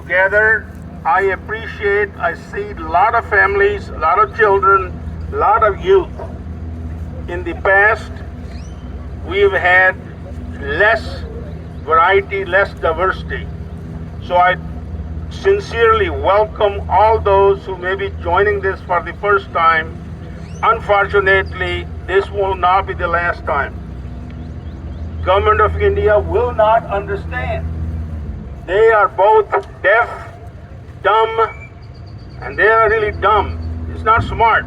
together. I appreciate, I see a lot of families, a lot of children, a lot of youth. In the past, we've had less variety, less diversity. So I sincerely welcome all those who may be joining this for the first time. Unfortunately, this will not be the last time. Government of India will not understand. They are both deaf, dumb, and they are really dumb. It's not smart.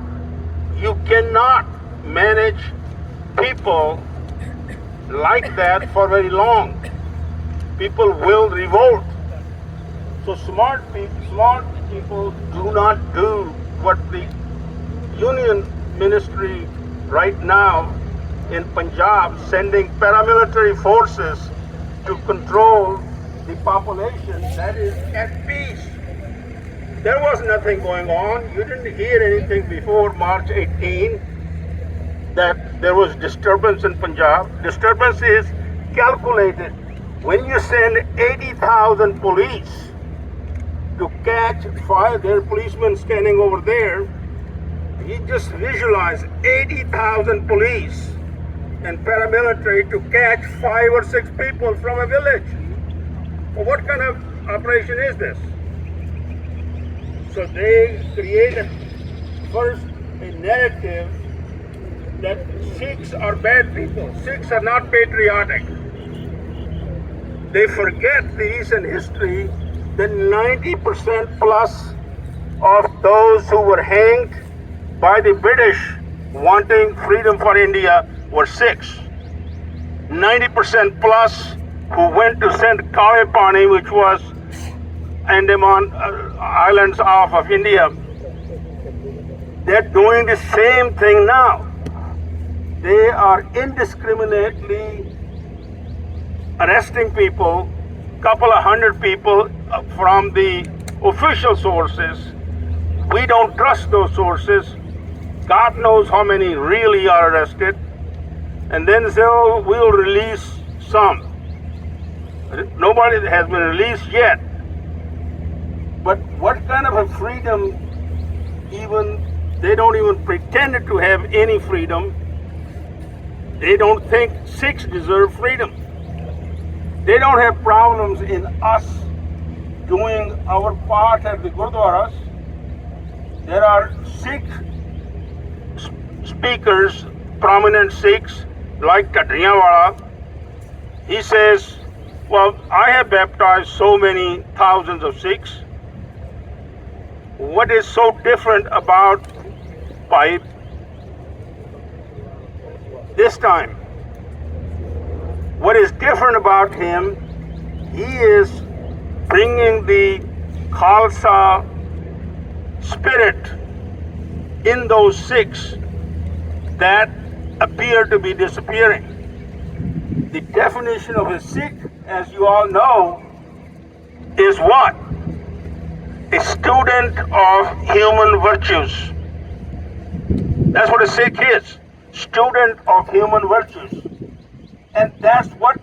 You cannot manage people like that for very long. People will revolt. So smart people do not do what the Union Ministry right now in Punjab, sending paramilitary forces to control the population that is at peace. There was nothing going on. You didn't hear anything before March 18 that there was disturbance in Punjab. Disturbance is calculated. When you send 80,000 police to catch fire, there are policemen standing over there. You just visualize 80,000 police and paramilitary to catch 5 or 6 people from a village. Well, what kind of operation is this? So they created first a narrative that Sikhs are bad people. Sikhs are not patriotic. They forget the recent history that 90% plus of those who were hanged by the British wanting freedom for India were Sikhs. 90% plus who went to St. Kale Pani, which was Andaman Islands off of India, they're doing the same thing now. They are indiscriminately arresting people, couple of hundred people from the official sources. We don't trust those sources. God knows how many really are arrested. And then say, oh, we'll release some. Nobody has been released yet. But what kind of a freedom, they don't even pretend to have any freedom. They don't think Sikhs deserve freedom. They don't have problems in us doing our part at the Gurdwaras. There are Sikh speakers, prominent Sikhs, like Tadriyanwala. He says, well, I have baptized so many thousands of Sikhs. What is so different about Pipe this time? What is different about him, he is bringing the Khalsa spirit in those Sikhs that appear to be disappearing. The definition of a Sikh, as you all know, is what? A student of human virtues. That's what a Sikh is. Student of human virtues. And that's what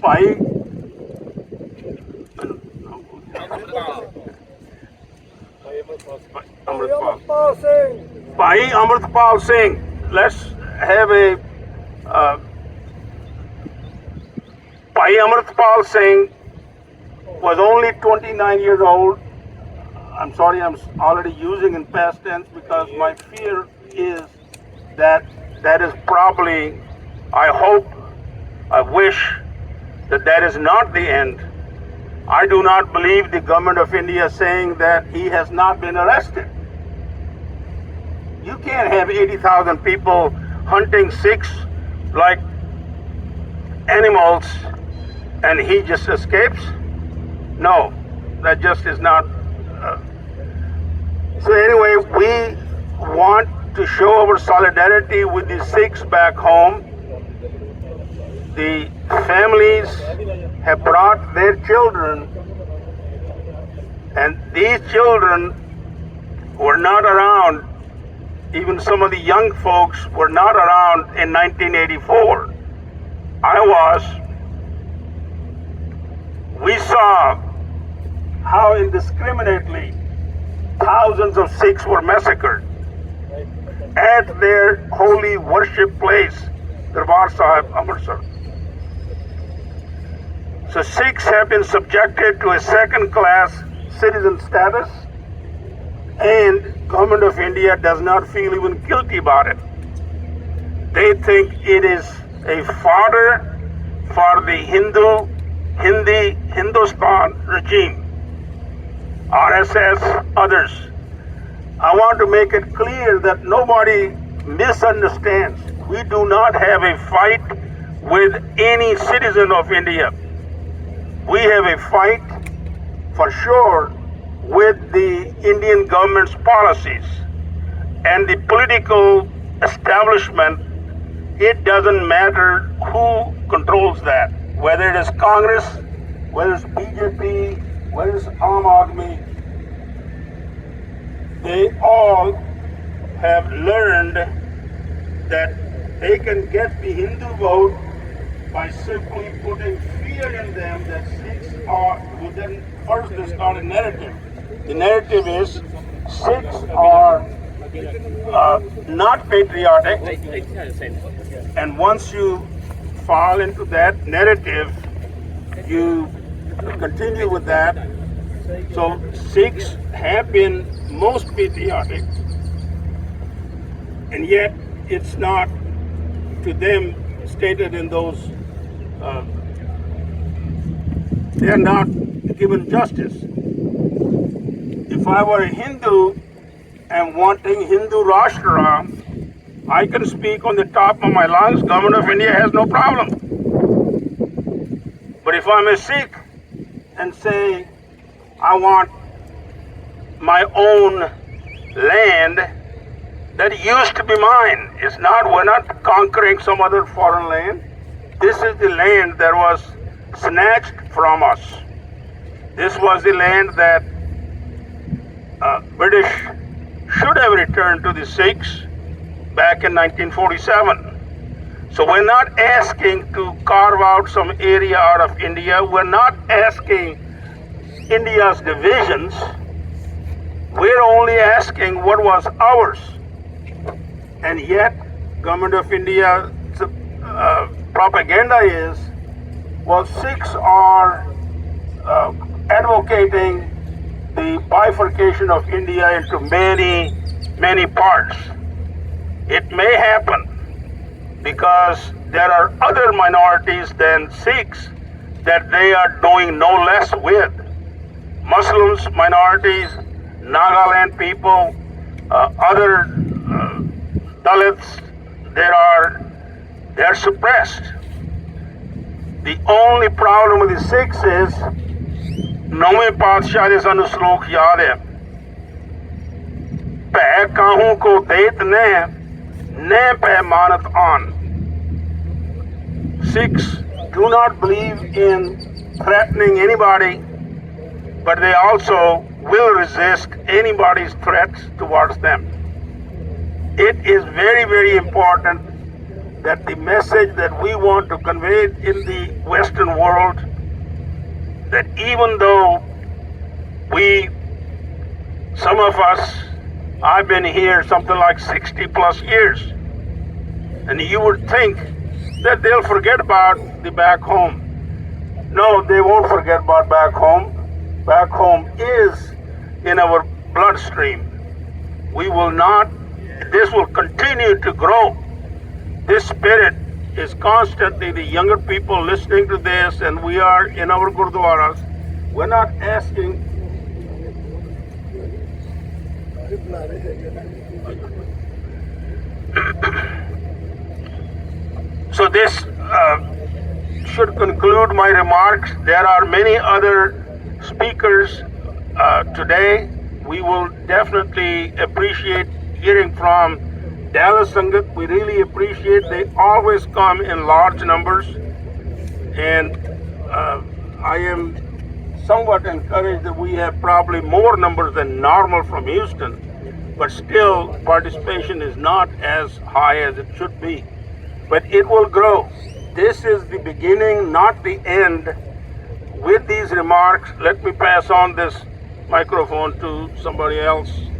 Bhai Amritpal Singh. Let's have a Bhai Amritpal Singh was only 29 years old. I'm sorry, I'm already using in past tense because my fear is that is probably, I hope, I wish that is not the end. I do not believe the government of India saying that he has not been arrested. You can't have 80,000 people hunting Sikhs like animals and he just escapes. No, that just is not. So anyway, we want to show our solidarity with the Sikhs back home. The families have brought their children, and these children were not around. Even some of the young folks were not around in 1984. I was. We saw how indiscriminately thousands of Sikhs were massacred at their holy worship place, Darbar Sahib, Amritsar. So Sikhs have been subjected to a second-class citizen status, and Government of India does not feel even guilty about it. They think it is a fodder for the Hindustan regime, RSS, others. I want to make it clear that nobody misunderstands. We do not have a fight with any citizen of India. We have a fight for sure with the Indian government's policies and the political establishment. It doesn't matter who controls that, whether it is Congress, whether it's BJP, whether it's Aam Aadmi. They all have learned that they can get the Hindu vote by simply putting fear in them that Sikhs are, well, then first they start a narrative. The narrative is Sikhs are not patriotic, and once you fall into that narrative, you continue with that. So Sikhs have been most patriotic, and yet it's not to them stated in those, they are not given justice. If I were a Hindu and wanting Hindu Rashtra, I can speak on the top of my lungs, Government of India has no problem. But if I'm a Sikh and say, I want my own land that used to be mine, it's not, we're not conquering some other foreign land. This is the land that was snatched from us. This was the land that British should have returned to the Sikhs back in 1947. So we're not asking to carve out some area out of India. We're not asking India's divisions. We're only asking what was ours. And yet, Government of India's propaganda is, well, Sikhs are advocating the bifurcation of India into many, many parts. It may happen because there are other minorities than Sikhs that they are doing no less with. Muslims, minorities, Nagaland people, other Dalits, they are suppressed. The only problem with the Sikhs is, नौवें पातशाह दे सानू श्लोक याद है, भै काहू को देत ने भै मानत आन. Sikhs do not believe in threatening anybody, but they also will resist anybody's threats towards them. It is very, very important that the message that we want to convey in the Western world, that even though some of us, I've been here something like 60 plus years, and you would think that they'll forget about the back home. No, they won't forget about back home. Back home is in our bloodstream. We will not, this will continue to grow. This spirit is constantly, the younger people listening to this, and we are in our gurdwaras, we're not asking. So this should conclude my remarks. There are many other speakers today. We will definitely appreciate hearing from Dallas Sangat. We really appreciate, they always come in large numbers, and I am somewhat encouraged that we have probably more numbers than normal from Houston, but still participation is not as high as it should be. But it will grow. This is the beginning, not the end. with these remarks, let me pass on this microphone to somebody else.